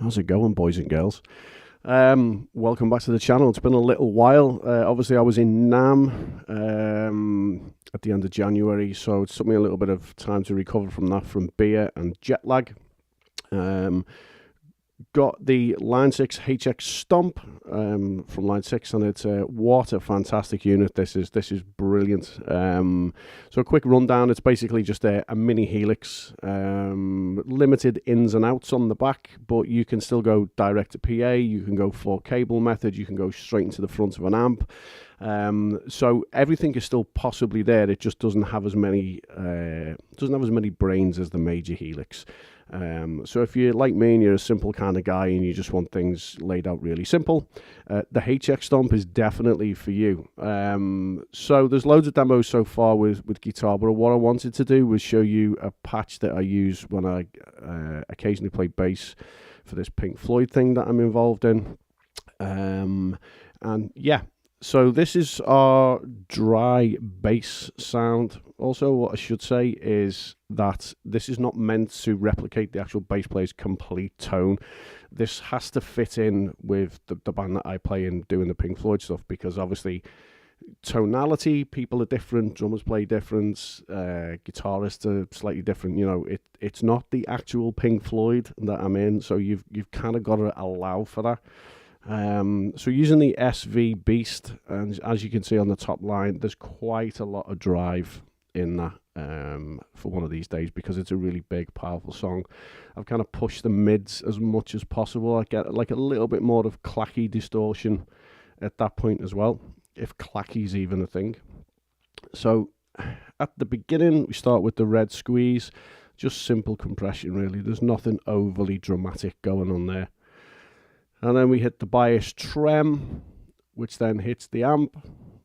How's it going, boys and girls? Welcome back to the channel. It's been a little while. Obviously, I was in Nam at the end of January, so it took me a little bit of time to recover from that, from beer and jet lag. Got the Line 6 HX Stomp from Line 6, and it's what a fantastic unit this is. This is brilliant. So a quick rundown, it's basically just a mini Helix, limited ins and outs on the back, but you can still go direct to PA, you can go 4-cable method, you can go straight into the front of an amp. So everything is still possibly there. It just doesn't have as many brains as the major Helix. So if you're like me and you're a simple kind of guy and you just want things laid out really simple, the HX Stomp is definitely for you. So there's loads of demos so far with guitar, but what I wanted to do was show you a patch that I use when I occasionally play bass for this Pink Floyd thing that I'm involved in. And yeah. So this is our dry bass sound. Also, what I should say is that this is not meant to replicate the actual bass player's complete tone. This has to fit in with the band that I play in doing the Pink Floyd stuff, because obviously tonality, people are different, drummers play different, guitarists are slightly different. You know, it's not the actual Pink Floyd that I'm in, so you've kind of got to allow for that. So using the SV Beast, and as you can see on the top line, there's quite a lot of drive in that for one of these days, because it's a really big, powerful song. I've kind of pushed the mids as much as possible. I get like a little bit more of clacky distortion at that point as well, if clacky's even a thing. So at the beginning, we start with the red squeeze, just simple compression really. There's nothing overly dramatic going on there. And then we hit the bias trem, which then hits the amp,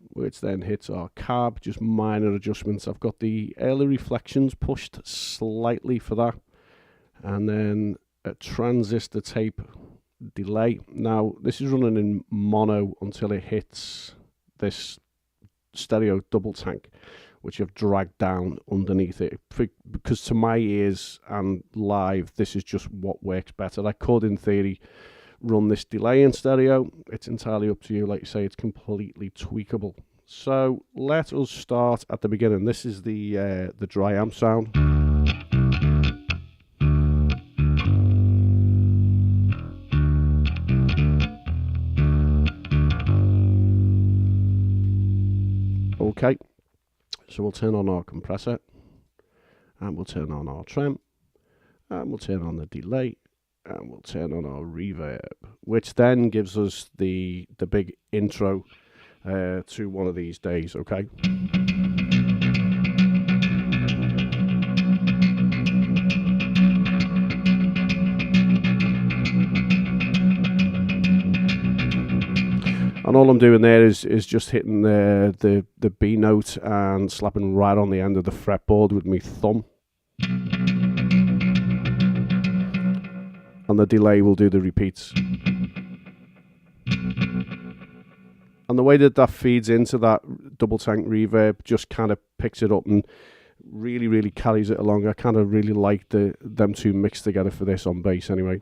which then hits our cab, just minor adjustments. I've got the early reflections pushed slightly for that. And then a transistor tape delay. Now, this is running in mono until it hits this stereo double tank, which I've dragged down underneath it. Because to my ears and live, this is just what works better. I could, in theory, run this delay in stereo. It's entirely up to you. Like you say, it's completely tweakable. So let us start at the beginning. This is the dry amp sound. Okay, so we'll turn on our compressor, and we'll turn on our trem, and we'll turn on the delay, and we'll turn on our reverb, which then gives us the big intro to one of these days, okay? And all I'm doing there is just hitting the B note and slapping right on the end of the fretboard with my thumb. And the delay will do the repeats. And the way that feeds into that double tank reverb just kind of picks it up and really, really carries it along. I kind of really like them two mixed together for this on bass anyway.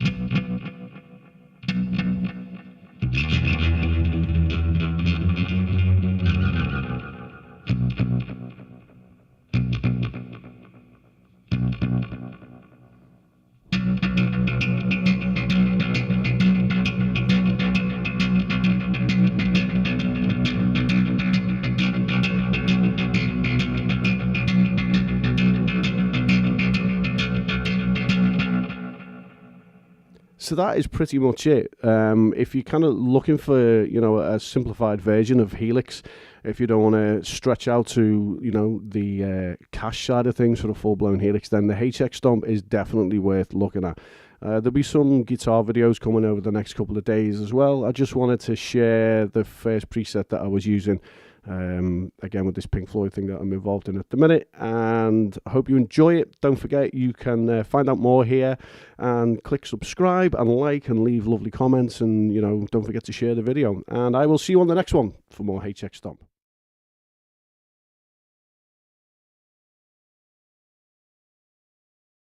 So that is pretty much it. If you're kind of looking for, you know, a simplified version of Helix, if you don't want to stretch out to, you know, the cash side of things for a full-blown Helix, then the HX Stomp is definitely worth looking at. There'll be some guitar videos coming over the next couple of days as well. I just wanted to share the first preset that I was using, again with this Pink Floyd thing that I'm involved in at the minute, and I hope you enjoy it. Don't forget, you can find out more here and click subscribe and like and leave lovely comments, and, you know, don't forget to share the video, and I will see you on the next one for more HX Stomp.